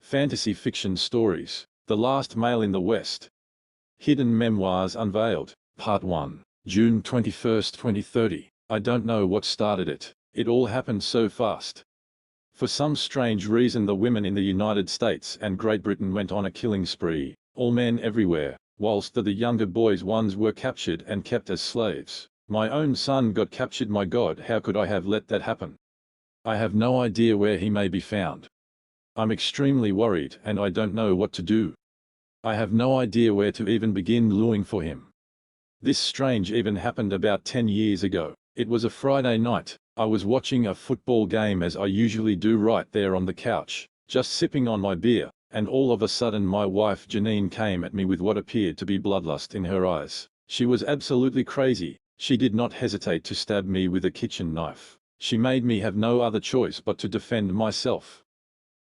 Fantasy fiction stories. The Last Mail in the West. Hidden Memoirs Unveiled, Part 1. June 21, 2030. I don't know what started it. It all happened so fast. For some strange reason the women in the United States and Great Britain went on a killing spree, all men everywhere, whilst the younger boys ones were captured and kept as slaves. My own son got captured. My God, how could I have let that happen? I have no idea where he may be found. I'm extremely worried and I don't know what to do. I have no idea where to even begin looking for him. This strange even happened about 10 years ago. It was a Friday night. I was watching a football game as I usually do right there on the couch, just sipping on my beer, and all of a sudden my wife Janine came at me with what appeared to be bloodlust in her eyes. She was absolutely crazy. She did not hesitate to stab me with a kitchen knife. She made me have no other choice but to defend myself.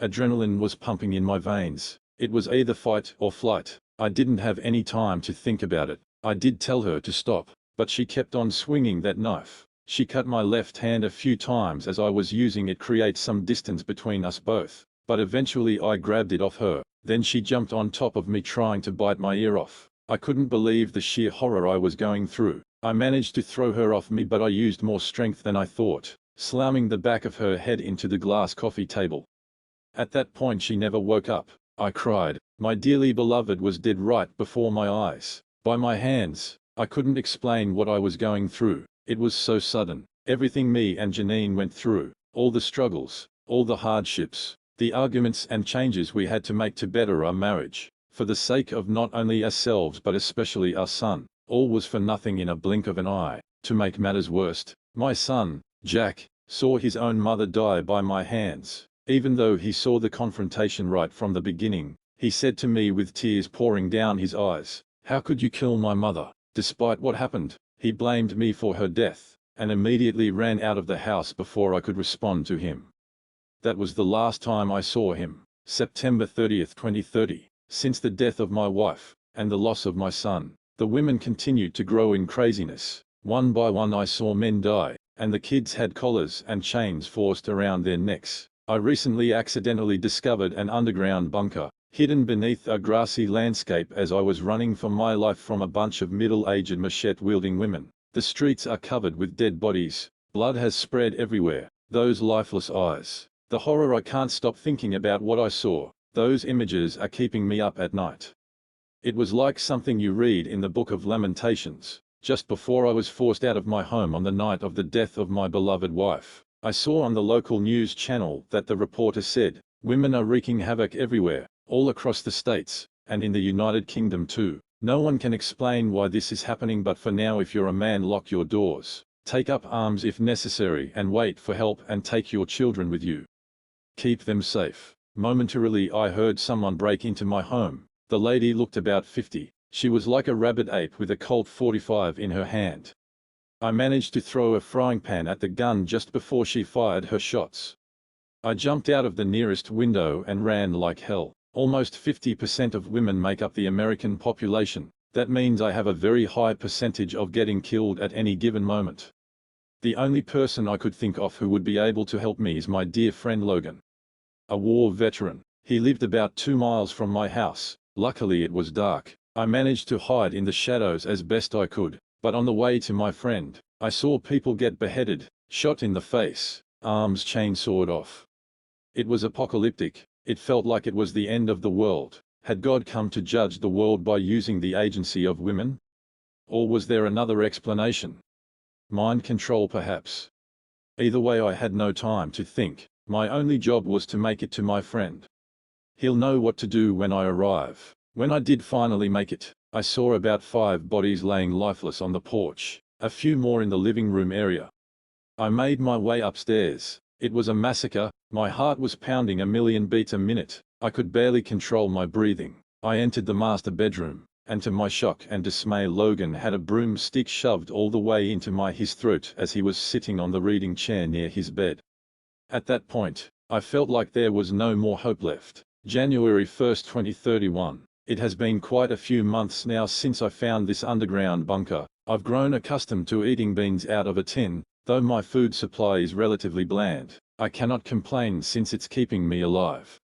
Adrenaline was pumping in my veins. It was either fight or flight. I didn't have any time to think about it. I did tell her to stop, but she kept on swinging that knife. She cut my left hand a few times as I was using it, create some distance between us both, but eventually I grabbed it off her. Then she jumped on top of me trying to bite my ear off. I couldn't believe the sheer horror I was going through. I managed to throw her off me, but I used more strength than I thought, slamming the back of her head into the glass coffee table. At that point she never woke up. I cried. My dearly beloved was dead right before my eyes. By my hands. I couldn't explain what I was going through. It was so sudden. Everything me and Janine went through, all the struggles, all the hardships, the arguments and changes we had to make to better our marriage, for the sake of not only ourselves but especially our son, all was for nothing in a blink of an eye. To make matters worse, my son, Jack, saw his own mother die by my hands. Even though he saw the confrontation right from the beginning, he said to me with tears pouring down his eyes, "How could you kill my mother?" Despite what happened, he blamed me for her death, and immediately ran out of the house before I could respond to him. That was the last time I saw him. September 30th, 2030. Since the death of my wife, and the loss of my son, the women continued to grow in craziness. One by one I saw men die, and the kids had collars and chains forced around their necks. I recently accidentally discovered an underground bunker, hidden beneath a grassy landscape as I was running for my life from a bunch of middle-aged machete-wielding women. The streets are covered with dead bodies. Blood has spread everywhere. Those lifeless eyes. The horror, I can't stop thinking about what I saw. Those images are keeping me up at night. It was like something you read in the Book of Lamentations. Just before I was forced out of my home on the night of the death of my beloved wife, I saw on the local news channel that the reporter said, "Women are wreaking havoc everywhere, all across the States, and in the United Kingdom too. No one can explain why this is happening, but for now if you're a man, lock your doors, take up arms if necessary, and wait for help, and take your children with you. Keep them safe." Momentarily I heard someone break into my home. The lady looked about 50. She was like a rabid ape with a Colt 45 in her hand. I managed to throw a frying pan at the gun just before she fired her shots. I jumped out of the nearest window and ran like hell. Almost 50% of women make up the American population. That means I have a very high percentage of getting killed at any given moment. The only person I could think of who would be able to help me is my dear friend Logan. A war veteran. He lived about 2 miles from my house. Luckily it was dark. I managed to hide in the shadows as best I could. But on the way to my friend, I saw people get beheaded, shot in the face, arms chainsawed off. It was apocalyptic. It felt like it was the end of the world. Had God come to judge the world by using the agency of women? Or was there another explanation? Mind control perhaps. Either way I had no time to think. My only job was to make it to my friend. He'll know what to do when I arrive. When I did finally make it, I saw about 5 bodies laying lifeless on the porch, a few more in the living room area. I made my way upstairs. It was a massacre. My heart was pounding a million beats a minute. I could barely control my breathing. I entered the master bedroom, and to my shock and dismay Logan had a broomstick shoved all the way into his throat as he was sitting on the reading chair near his bed. At that point, I felt like there was no more hope left. January 1st, 2031. It has been quite a few months now since I found this underground bunker. I've grown accustomed to eating beans out of a tin, though my food supply is relatively bland. I cannot complain since it's keeping me alive.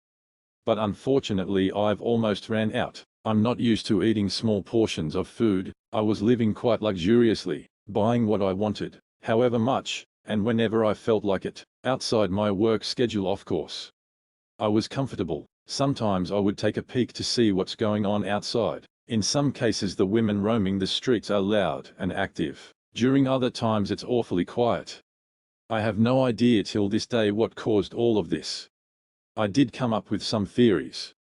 But unfortunately I've almost ran out. I'm not used to eating small portions of food. I was living quite luxuriously, buying what I wanted, however much, and whenever I felt like it, outside my work schedule of course. I was comfortable. Sometimes I would take a peek to see what's going on outside. In some cases the women roaming the streets are loud and active. During other times it's awfully quiet. I have no idea till this day what caused all of this. I did come up with some theories.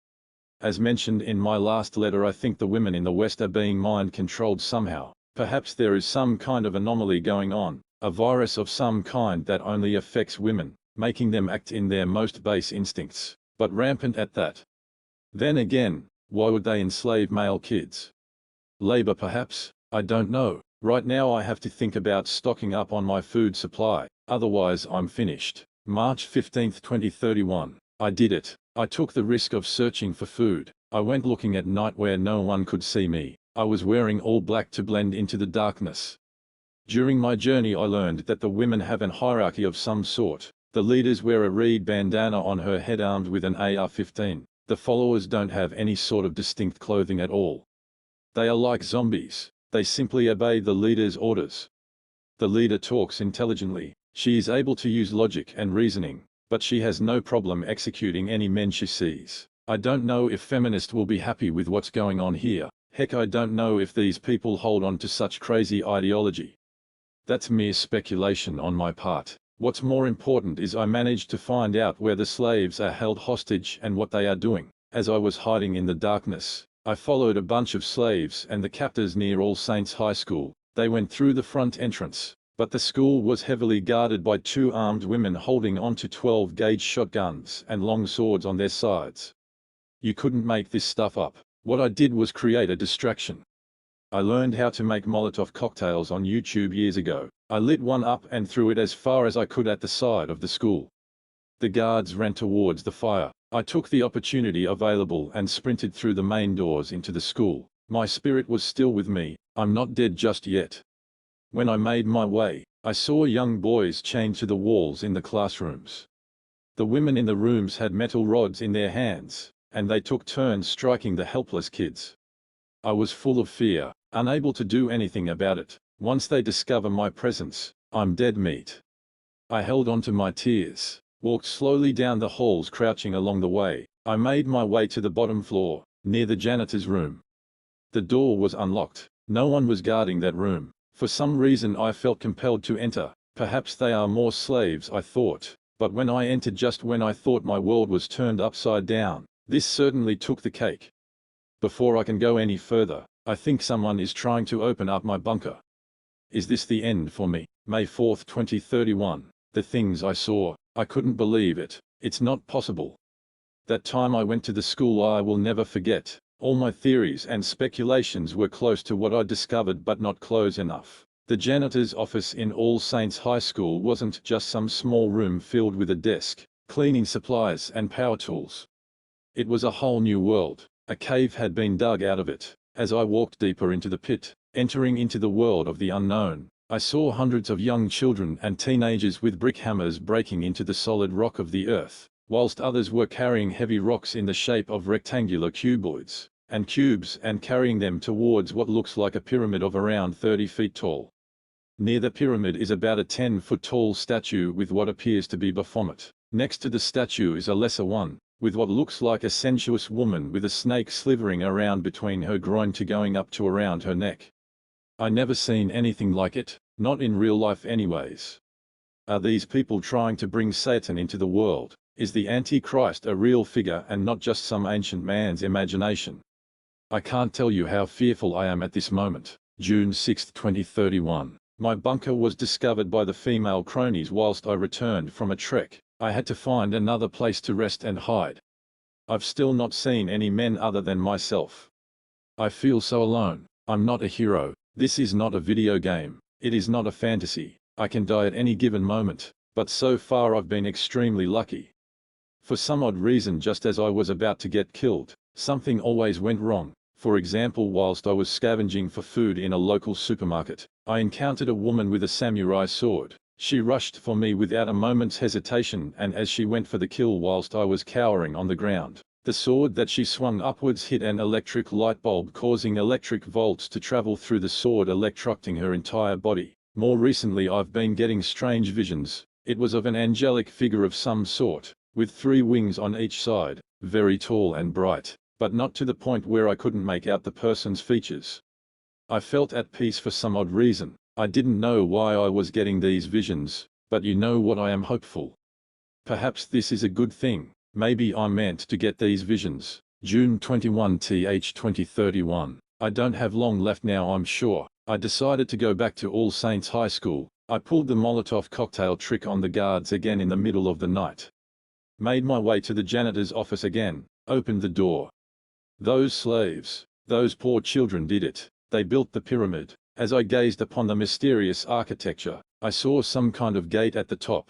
As mentioned in my last letter, I think the women in the West are being mind-controlled somehow. Perhaps there is some kind of anomaly going on, a virus of some kind that only affects women, making them act in their most base instincts, but rampant at that. Then again, why would they enslave male kids? Labor perhaps? I don't know. Right now I have to think about stocking up on my food supply, otherwise I'm finished. March 15, 2031. I did it. I took the risk of searching for food. I went looking at night where no one could see me. I was wearing all black to blend into the darkness. During my journey I learned that the women have an hierarchy of some sort. The leaders wear a reed bandana on her head armed with an AR-15. The followers don't have any sort of distinct clothing at all. They are like zombies. They simply obey the leader's orders. The leader talks intelligently. She is able to use logic and reasoning, but she has no problem executing any men she sees. I don't know if feminists will be happy with what's going on here. Heck, I don't know if these people hold on to such crazy ideology. That's mere speculation on my part. What's more important is I managed to find out where the slaves are held hostage and what they are doing. As I was hiding in the darkness, I followed a bunch of slaves and the captors near All Saints High School. They went through the front entrance, but the school was heavily guarded by two armed women holding onto 12-gauge shotguns and long swords on their sides. You couldn't make this stuff up. What I did was create a distraction. I learned how to make Molotov cocktails on YouTube years ago. I lit one up and threw it as far as I could at the side of the school. The guards ran towards the fire. I took the opportunity available and sprinted through the main doors into the school. My spirit was still with me. I'm not dead just yet. When I made my way, I saw young boys chained to the walls in the classrooms. The women in the rooms had metal rods in their hands, and they took turns striking the helpless kids. I was full of fear, unable to do anything about it. Once they discover my presence, I'm dead meat. I held on to my tears, walked slowly down the halls crouching along the way. I made my way to the bottom floor, near the janitor's room. The door was unlocked. No one was guarding that room. For some reason I felt compelled to enter. Perhaps they are more slaves, I thought. But when I entered just when I thought my world was turned upside down, this certainly took the cake. Before I can go any further, I think someone is trying to open up my bunker. Is this the end for me? May 4, 2031. The things I saw, I couldn't believe it. It's not possible. That time I went to the school I will never forget. All my theories and speculations were close to what I discovered but not close enough. The janitor's office in All Saints High School wasn't just some small room filled with a desk, cleaning supplies and power tools. It was a whole new world. A cave had been dug out of it. As I walked deeper into the pit, entering into the world of the unknown, I saw hundreds of young children and teenagers with brick hammers breaking into the solid rock of the earth, whilst others were carrying heavy rocks in the shape of rectangular cuboids and cubes and carrying them towards what looks like a pyramid of around 30 feet tall. Near the pyramid is about a 10-foot tall statue with what appears to be Baphomet. Next to the statue is a lesser one, with what looks like a sensuous woman with a snake slithering around between her groin to going up to around her neck. I never seen anything like it, not in real life anyways. Are these people trying to bring Satan into the world? Is the Antichrist a real figure and not just some ancient man's imagination? I can't tell you how fearful I am at this moment. June 6, 2031. My bunker was discovered by the female cronies whilst I returned from a trek. I had to find another place to rest and hide. I've still not seen any men other than myself. I feel so alone. I'm not a hero. This is not a video game. It is not a fantasy. I can die at any given moment, but so far I've been extremely lucky. For some odd reason, just as I was about to get killed, something always went wrong. For example, whilst I was scavenging for food in a local supermarket, I encountered a woman with a samurai sword. She rushed for me without a moment's hesitation, and as she went for the kill whilst I was cowering on the ground, The sword that she swung upwards hit an electric light bulb, causing electric volts to travel through the sword, electrocuting her entire body. More recently I've been getting strange visions. It was of an angelic figure of some sort, with 3 wings on each side, very tall and bright, but not to the point where I couldn't make out the person's features. I felt at peace for some odd reason. I didn't know why I was getting these visions, but you know what, I am hopeful. Perhaps this is a good thing. Maybe I'm meant to get these visions. June 21 th 2031. I don't have long left now, I'm sure. I decided to go back to All Saints High School. I pulled the Molotov cocktail trick on the guards again in the middle of the night. Made my way to the janitor's office again, opened the door. Those slaves, those poor children did it. They built the pyramid. As I gazed upon the mysterious architecture, I saw some kind of gate at the top.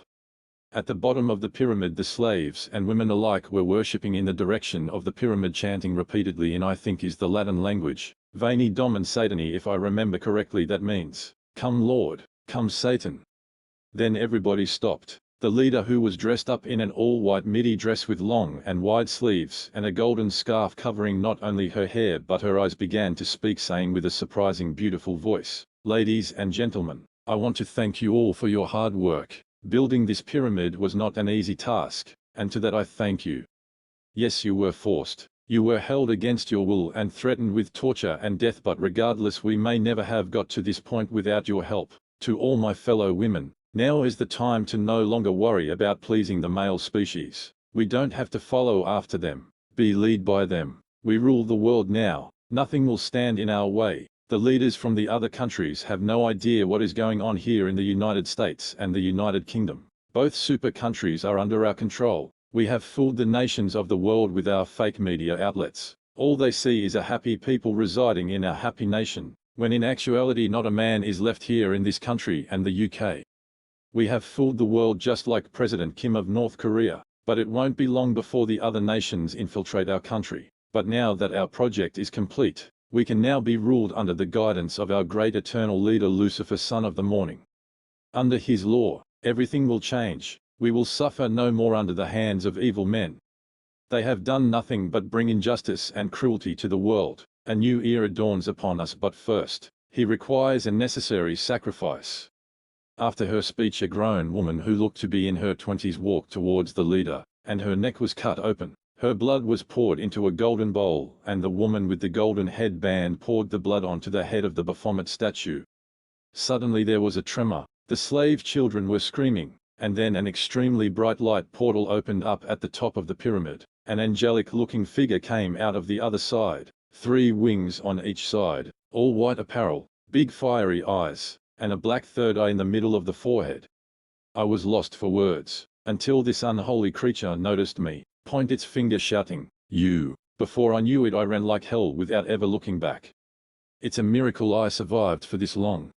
At the bottom of the pyramid the slaves and women alike were worshipping in the direction of the pyramid, chanting repeatedly in I think is the Latin language, Veni Domine Satani, if I remember correctly that means, "Come Lord, come Satan." Then everybody stopped. The leader, who was dressed up in an all-white midi dress with long and wide sleeves and a golden scarf covering not only her hair but her eyes, began to speak, saying with a surprising beautiful voice, "Ladies and gentlemen, I want to thank you all for your hard work. Building this pyramid was not an easy task, and to that I thank you. Yes, you were forced, you were held against your will and threatened with torture and death, but regardless we may never have got to this point without your help. To all my fellow women, now is the time to no longer worry about pleasing the male species. We don't have to follow after them, be led by them. We rule the world now, nothing will stand in our way. The leaders from the other countries have no idea what is going on here in the United States and the United Kingdom. Both super countries are under our control. We have fooled the nations of the world with our fake media outlets. All they see is a happy people residing in a happy nation, when in actuality not a man is left here in this country and the UK. We have fooled the world just like President Kim of North Korea, but it won't be long before the other nations infiltrate our country. But now that our project is complete, we can now be ruled under the guidance of our great eternal leader Lucifer, son of the morning. Under his law, everything will change. We will suffer no more under the hands of evil men. They have done nothing but bring injustice and cruelty to the world. A new era dawns upon us, but first, he requires a necessary sacrifice. After her speech, a grown woman who looked to be in her 20s walked towards the leader, and her neck was cut open. Her blood was poured into a golden bowl, and the woman with the golden headband poured the blood onto the head of the Baphomet statue. Suddenly there was a tremor. The slave children were screaming, and then an extremely bright light portal opened up at the top of the pyramid. An angelic-looking figure came out of the other side, 3 wings on each side, all white apparel, big fiery eyes, and a black third eye in the middle of the forehead. I was lost for words, until this unholy creature noticed me, pointed its finger shouting, "You!" Before I knew it I ran like hell without ever looking back. It's a miracle I survived for this long.